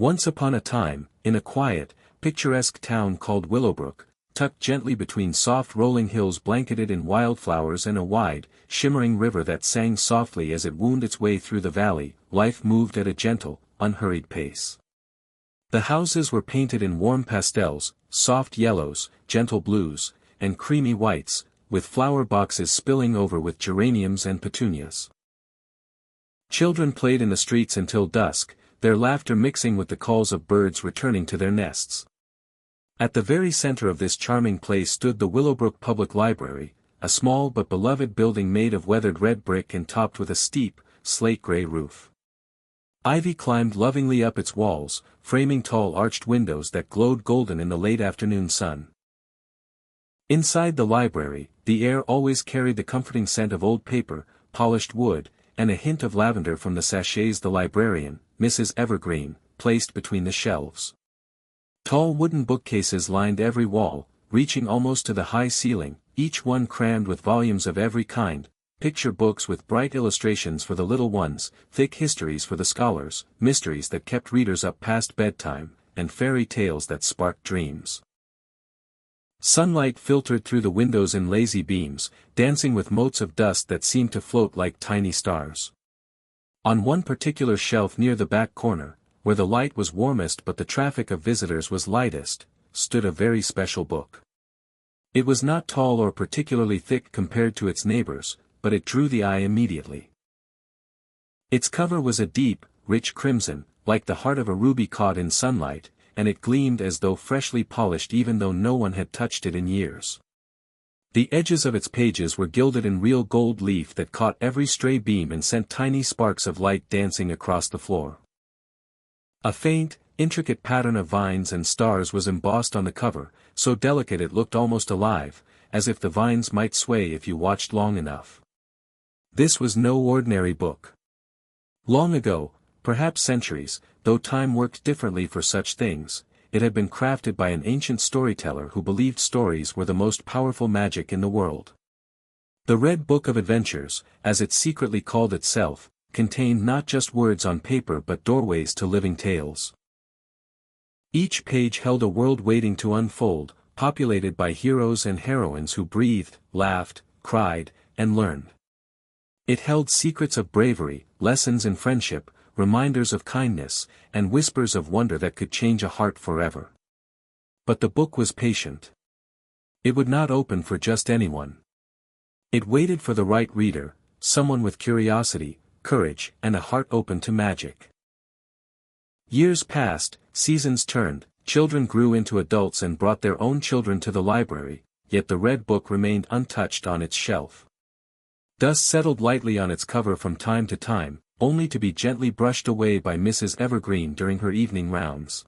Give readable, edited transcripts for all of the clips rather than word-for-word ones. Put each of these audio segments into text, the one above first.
Once upon a time, in a quiet, picturesque town called Willowbrook, tucked gently between soft rolling hills blanketed in wildflowers and a wide, shimmering river that sang softly as it wound its way through the valley, life moved at a gentle, unhurried pace. The houses were painted in warm pastels, soft yellows, gentle blues, and creamy whites, with flower boxes spilling over with geraniums and petunias. Children played in the streets until dusk, their laughter mixing with the calls of birds returning to their nests. At the very center of this charming place stood the Willowbrook Public Library, a small but beloved building made of weathered red brick and topped with a steep, slate-gray roof. Ivy climbed lovingly up its walls, framing tall arched windows that glowed golden in the late afternoon sun. Inside the library, the air always carried the comforting scent of old paper, polished wood, and a hint of lavender from the sachets the librarian, Mrs. Evergreen, placed between the shelves. Tall wooden bookcases lined every wall, reaching almost to the high ceiling, each one crammed with volumes of every kind, picture books with bright illustrations for the little ones, thick histories for the scholars, mysteries that kept readers up past bedtime, and fairy tales that sparked dreams. Sunlight filtered through the windows in lazy beams, dancing with motes of dust that seemed to float like tiny stars. On one particular shelf near the back corner, where the light was warmest but the traffic of visitors was lightest, stood a very special book. It was not tall or particularly thick compared to its neighbors, but it drew the eye immediately. Its cover was a deep, rich crimson, like the heart of a ruby caught in sunlight, and it gleamed as though freshly polished even though no one had touched it in years. The edges of its pages were gilded in real gold leaf that caught every stray beam and sent tiny sparks of light dancing across the floor. A faint, intricate pattern of vines and stars was embossed on the cover, so delicate it looked almost alive, as if the vines might sway if you watched long enough. This was no ordinary book. Long ago, perhaps centuries, though time worked differently for such things, it had been crafted by an ancient storyteller who believed stories were the most powerful magic in the world. The Red Book of Adventures, as it secretly called itself, contained not just words on paper but doorways to living tales. Each page held a world waiting to unfold, populated by heroes and heroines who breathed, laughed, cried, and learned. It held secrets of bravery, lessons in friendship, reminders of kindness, and whispers of wonder that could change a heart forever. But the book was patient. It would not open for just anyone. It waited for the right reader, someone with curiosity, courage, and a heart open to magic. Years passed, seasons turned, children grew into adults and brought their own children to the library, yet the Red Book remained untouched on its shelf. Dust settled lightly on its cover from time to time, only to be gently brushed away by Mrs. Evergreen during her evening rounds.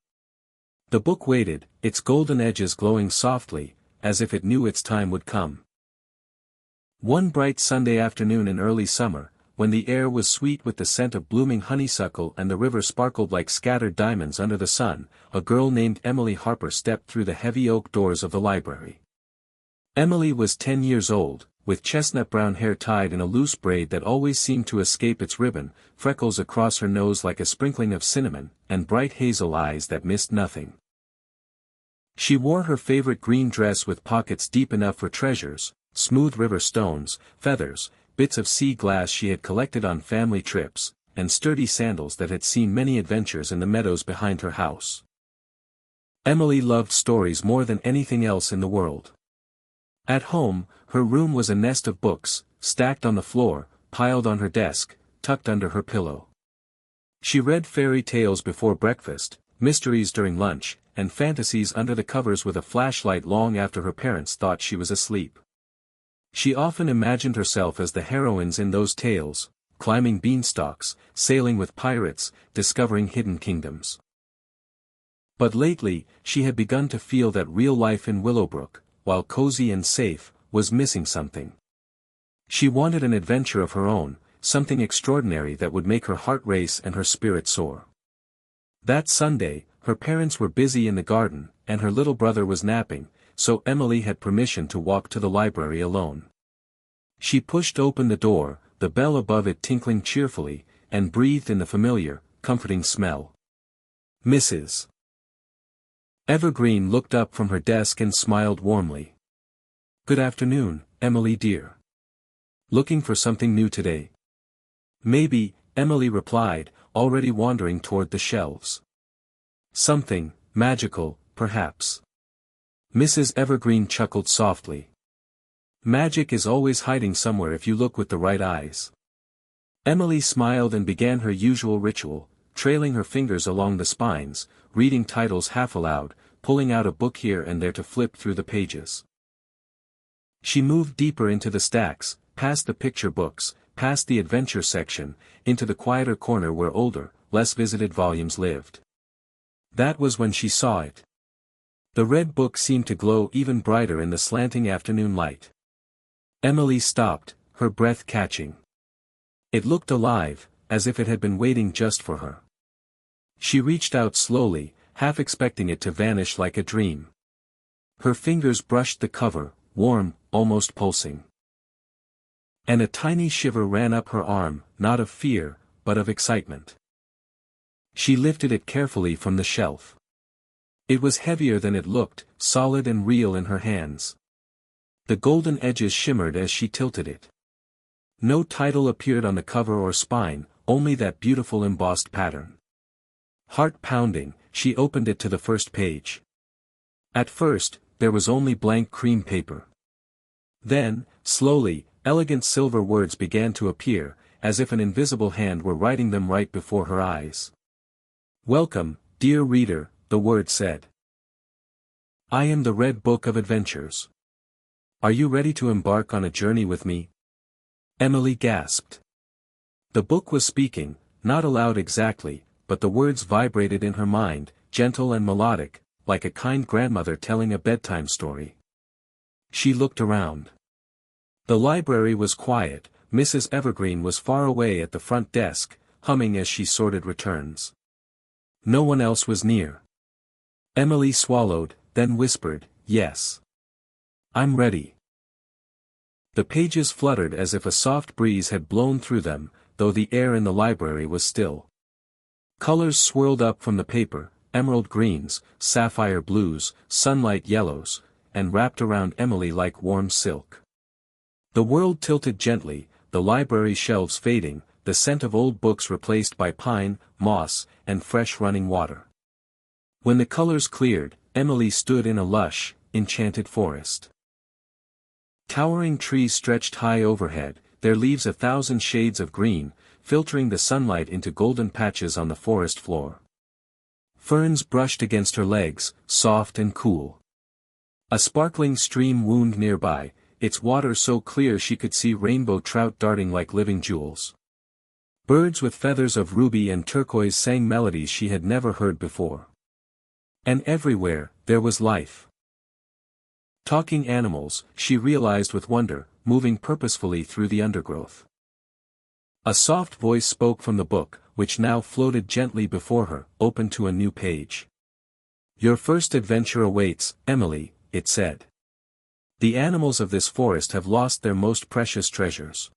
The book waited, its golden edges glowing softly, as if it knew its time would come. One bright Sunday afternoon in early summer, when the air was sweet with the scent of blooming honeysuckle and the river sparkled like scattered diamonds under the sun, a girl named Emily Harper stepped through the heavy oak doors of the library. Emily was 10 years old, with chestnut brown hair tied in a loose braid that always seemed to escape its ribbon, freckles across her nose like a sprinkling of cinnamon, and bright hazel eyes that missed nothing. She wore her favorite green dress with pockets deep enough for treasures, smooth river stones, feathers, bits of sea glass she had collected on family trips, and sturdy sandals that had seen many adventures in the meadows behind her house. Emily loved stories more than anything else in the world. At home, her room was a nest of books, stacked on the floor, piled on her desk, tucked under her pillow. She read fairy tales before breakfast, mysteries during lunch, and fantasies under the covers with a flashlight long after her parents thought she was asleep. She often imagined herself as the heroines in those tales, climbing beanstalks, sailing with pirates, discovering hidden kingdoms. But lately, she had begun to feel that real life in Willowbrook, while cozy and safe, was missing something. She wanted an adventure of her own, something extraordinary that would make her heart race and her spirit soar. That Sunday, her parents were busy in the garden, and her little brother was napping, so Emily had permission to walk to the library alone. She pushed open the door, the bell above it tinkling cheerfully, and breathed in the familiar, comforting smell. Mrs. Evergreen looked up from her desk and smiled warmly. "Good afternoon, Emily dear. Looking for something new today?" "Maybe," Emily replied, already wandering toward the shelves. "Something magical, perhaps." Mrs. Evergreen chuckled softly. "Magic is always hiding somewhere if you look with the right eyes." Emily smiled and began her usual ritual, trailing her fingers along the spines, reading titles half aloud, pulling out a book here and there to flip through the pages. She moved deeper into the stacks, past the picture books, past the adventure section, into the quieter corner where older, less visited volumes lived. That was when she saw it. The red book seemed to glow even brighter in the slanting afternoon light. Emily stopped, her breath catching. It looked alive, as if it had been waiting just for her. She reached out slowly, half expecting it to vanish like a dream. Her fingers brushed the cover, warm, almost pulsing. And a tiny shiver ran up her arm, not of fear, but of excitement. She lifted it carefully from the shelf. It was heavier than it looked, solid and real in her hands. The golden edges shimmered as she tilted it. No title appeared on the cover or spine, only that beautiful embossed pattern. Heart pounding, she opened it to the first page. At first, there was only blank cream paper. Then, slowly, elegant silver words began to appear, as if an invisible hand were writing them right before her eyes. "Welcome, dear reader," the word said. "I am the Red Book of Adventures. Are you ready to embark on a journey with me?" Emily gasped. The book was speaking, not aloud exactly, but the words vibrated in her mind, gentle and melodic, like a kind grandmother telling a bedtime story. She looked around. The library was quiet, Mrs. Evergreen was far away at the front desk, humming as she sorted returns. No one else was near. Emily swallowed, then whispered, "Yes. I'm ready." The pages fluttered as if a soft breeze had blown through them, though the air in the library was still. Colors swirled up from the paper, emerald greens, sapphire blues, sunlight yellows, and wrapped around Emily like warm silk. The world tilted gently, the library shelves fading, the scent of old books replaced by pine, moss, and fresh running water. When the colors cleared, Emily stood in a lush, enchanted forest. Towering trees stretched high overhead, their leaves 1,000 shades of green, filtering the sunlight into golden patches on the forest floor. Ferns brushed against her legs, soft and cool. A sparkling stream wound nearby, its water so clear she could see rainbow trout darting like living jewels. Birds with feathers of ruby and turquoise sang melodies she had never heard before. And everywhere, there was life. Talking animals, she realized with wonder, moving purposefully through the undergrowth. A soft voice spoke from the book, which now floated gently before her, open to a new page. "Your first adventure awaits, Emily," it said. "The animals of this forest have lost their most precious treasures.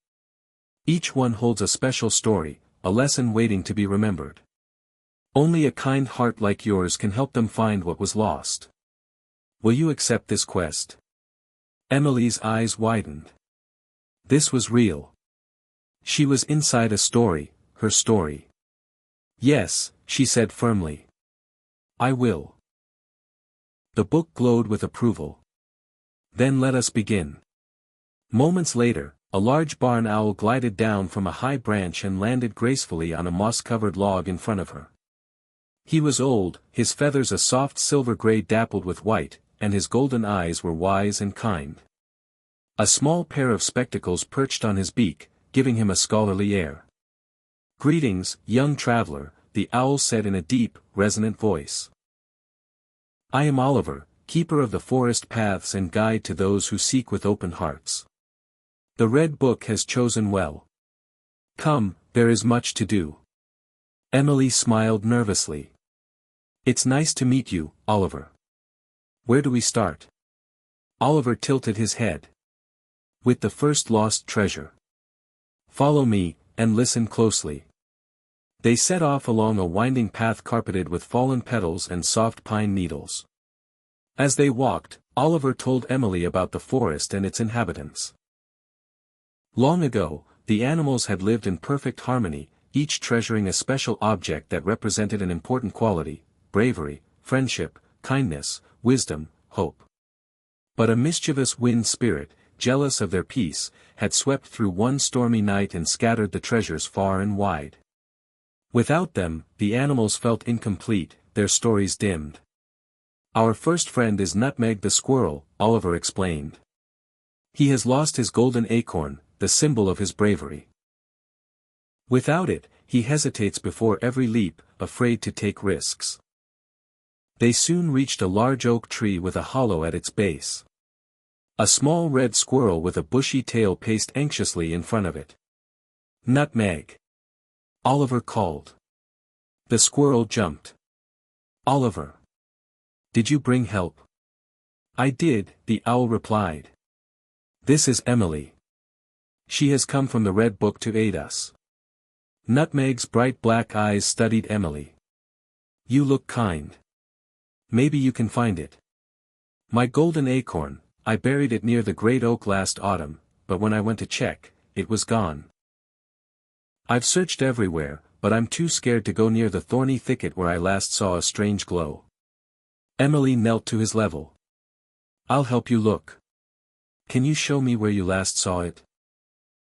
Each one holds a special story, a lesson waiting to be remembered. Only a kind heart like yours can help them find what was lost. Will you accept this quest?" Emily's eyes widened. This was real. She was inside a story, her story. "Yes," she said firmly. "I will." The book glowed with approval. "Then let us begin." Moments later, a large barn owl glided down from a high branch and landed gracefully on a moss-covered log in front of her. He was old, his feathers a soft silver-gray dappled with white, and his golden eyes were wise and kind. A small pair of spectacles perched on his beak, giving him a scholarly air. "Greetings, young traveler," the owl said in a deep, resonant voice. "I am Oliver, keeper of the forest paths and guide to those who seek with open hearts. The Red Book has chosen well. Come, there is much to do." Emily smiled nervously. "It's nice to meet you, Oliver. Where do we start?" Oliver tilted his head. "With the first lost treasure. Follow me, and listen closely. They set off along a winding path carpeted with fallen petals and soft pine needles. As they walked, Oliver told Emily about the forest and its inhabitants. Long ago, the animals had lived in perfect harmony, each treasuring a special object that represented an important quality: bravery, friendship, kindness, wisdom, hope. But a mischievous wind spirit, jealous of their peace, had swept through one stormy night and scattered the treasures far and wide. Without them, the animals felt incomplete, their stories dimmed. "Our first friend is Nutmeg the squirrel," Oliver explained. "He has lost his golden acorn, the symbol of his bravery. Without it, he hesitates before every leap, afraid to take risks." They soon reached a large oak tree with a hollow at its base. A small red squirrel with a bushy tail paced anxiously in front of it. "Nutmeg!" Oliver called. The squirrel jumped. "Oliver! Did you bring help?" "I did," the owl replied. "This is Emily. She has come from the Red Book to aid us." Nutmeg's bright black eyes studied Emily. "You look kind. Maybe you can find it." "My golden acorn, I buried it near the great oak last autumn, but when I went to check, it was gone. I've searched everywhere, but I'm too scared to go near the thorny thicket where I last saw a strange glow." Emily knelt to his level. "I'll help you look. Can you show me where you last saw it?"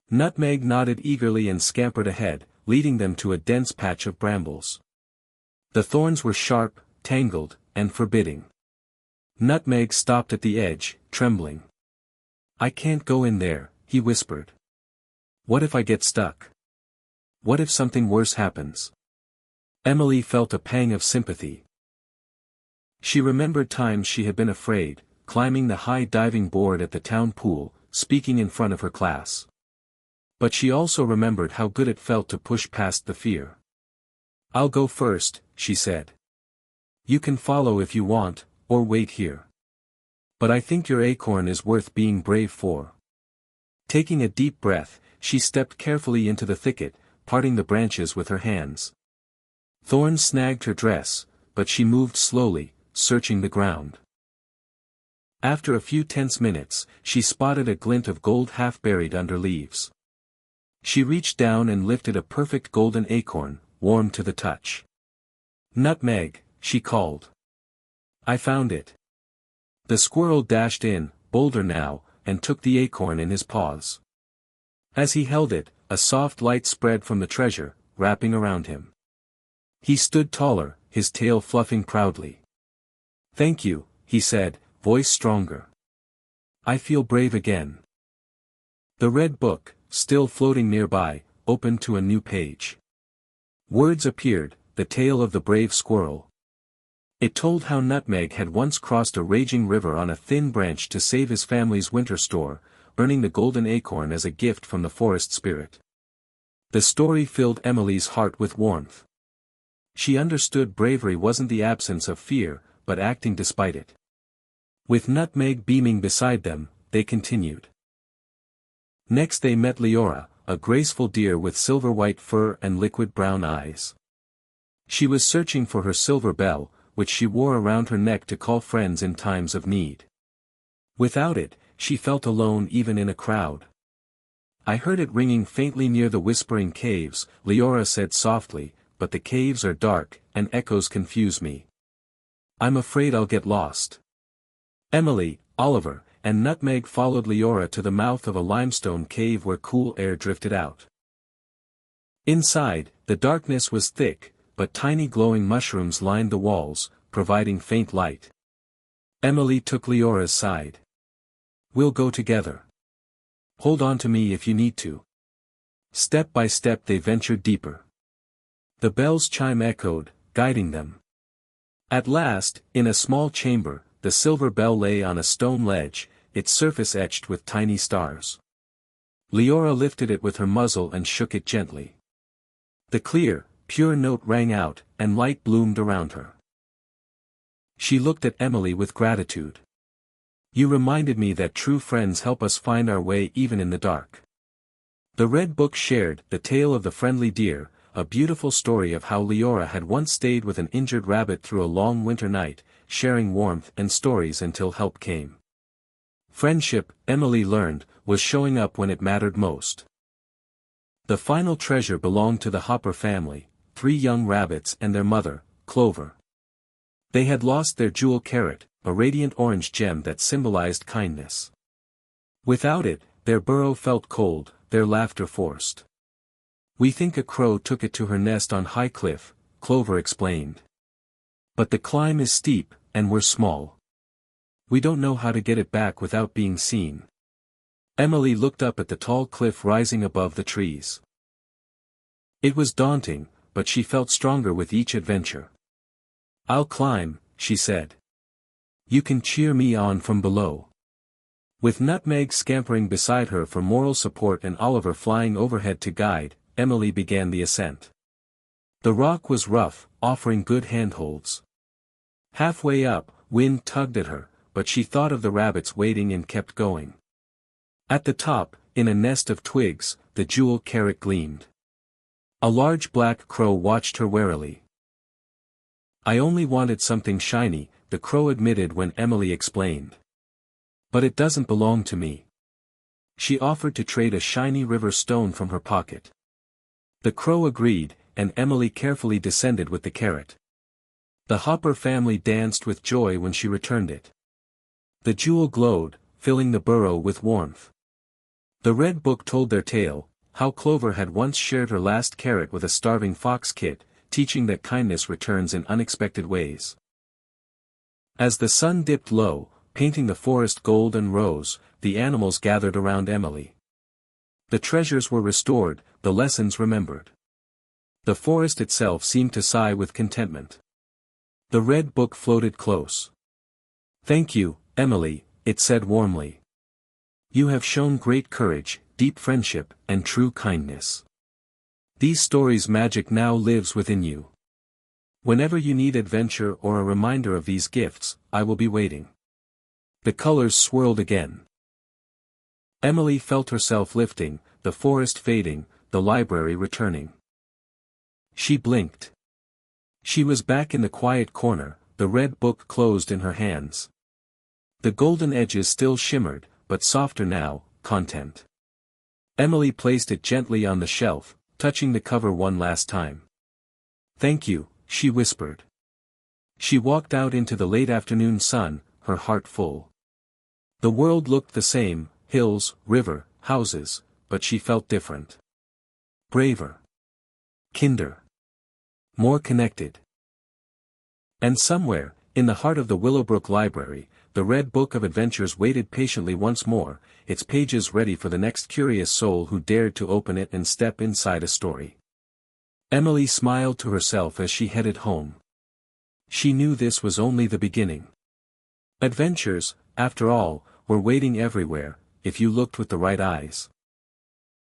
Nutmeg nodded eagerly and scampered ahead, leading them to a dense patch of brambles. The thorns were sharp, tangled, and forbidding. Nutmeg stopped at the edge, trembling. "I can't go in there," he whispered. "What if I get stuck? What if something worse happens?" Emily felt a pang of sympathy. She remembered times she had been afraid, climbing the high diving board at the town pool, speaking in front of her class. But she also remembered how good it felt to push past the fear. "I'll go first," she said. "You can follow if you want, or wait here. But I think your acorn is worth being brave for." Taking a deep breath, she stepped carefully into the thicket, parting the branches with her hands. Thorns snagged her dress, but she moved slowly, searching the ground. After a few tense minutes, she spotted a glint of gold half buried under leaves. She reached down and lifted a perfect golden acorn, warm to the touch. "Nutmeg," she called. "I found it." The squirrel dashed in, bolder now, and took the acorn in his paws. As he held it, a soft light spread from the treasure, wrapping around him. He stood taller, his tail fluffing proudly. "Thank you," he said, voice stronger. "I feel brave again." The Red Book, still floating nearby, opened to a new page. Words appeared, the tale of the brave squirrel. It told how Nutmeg had once crossed a raging river on a thin branch to save his family's winter store, earning the golden acorn as a gift from the forest spirit. The story filled Emily's heart with warmth. She understood bravery wasn't the absence of fear, but acting despite it. With Nutmeg beaming beside them, they continued. Next they met Liora, a graceful deer with silver-white fur and liquid brown eyes. She was searching for her silver bell, which she wore around her neck to call friends in times of need. Without it, she felt alone even in a crowd. "I heard it ringing faintly near the whispering caves," Liora said softly, "but the caves are dark, and echoes confuse me. I'm afraid I'll get lost." Emily, Oliver, and Nutmeg followed Liora to the mouth of a limestone cave where cool air drifted out. Inside, the darkness was thick, but tiny glowing mushrooms lined the walls, providing faint light. Emily took Leora's side. "We'll go together. Hold on to me if you need to." Step by step they ventured deeper. The bell's chime echoed, guiding them. At last, in a small chamber, the silver bell lay on a stone ledge, its surface etched with tiny stars. Liora lifted it with her muzzle and shook it gently. The clear, pure note rang out, and light bloomed around her. She looked at Emily with gratitude. "You reminded me that true friends help us find our way even in the dark." The Red Book shared the tale of the friendly deer, a beautiful story of how Liora had once stayed with an injured rabbit through a long winter night, sharing warmth and stories until help came. Friendship, Emily learned, was showing up when it mattered most. The final treasure belonged to the Hopper family, 3 young rabbits and their mother, Clover. They had lost their jewel carrot, a radiant orange gem that symbolized kindness. Without it, their burrow felt cold, their laughter forced. "We think a crow took it to her nest on High Cliff," Clover explained. "But the climb is steep, and we're small. We don't know how to get it back without being seen." Emily looked up at the tall cliff rising above the trees. It was daunting, but she felt stronger with each adventure. "I'll climb," she said. "You can cheer me on from below." With Nutmeg scampering beside her for moral support and Oliver flying overhead to guide, Emily began the ascent. The rock was rough, offering good handholds. Halfway up, wind tugged at her, but she thought of the rabbits waiting and kept going. At the top, in a nest of twigs, the jewel carrot gleamed. A large black crow watched her warily. "I only wanted something shiny," the crow admitted when Emily explained. "But it doesn't belong to me." She offered to trade a shiny river stone from her pocket. The crow agreed, and Emily carefully descended with the carrot. The Hopper family danced with joy when she returned it. The jewel glowed, filling the burrow with warmth. The red book told their tale, how Clover had once shared her last carrot with a starving fox kid, teaching that kindness returns in unexpected ways. As the sun dipped low, painting the forest gold and rose, the animals gathered around Emily. The treasures were restored, the lessons remembered. The forest itself seemed to sigh with contentment. The red book floated close. "Thank you, Emily," it said warmly. "You have shown great courage, deep friendship, and true kindness. These stories' magic now lives within you. Whenever you need adventure or a reminder of these gifts, I will be waiting." The colors swirled again. Emily felt herself lifting, the forest fading, the library returning. She blinked. She was back in the quiet corner, the red book closed in her hands. The golden edges still shimmered, but softer now, content. Emily placed it gently on the shelf, touching the cover one last time. "Thank you," she whispered. She walked out into the late afternoon sun, her heart full. The world looked the same, hills, river, houses, but she felt different. Braver. Kinder. More connected. And somewhere, in the heart of the Willowbrook library, the Red Book of Adventures waited patiently once more, its pages ready for the next curious soul who dared to open it and step inside a story. Emily smiled to herself as she headed home. She knew this was only the beginning. Adventures, after all, were waiting everywhere, if you looked with the right eyes.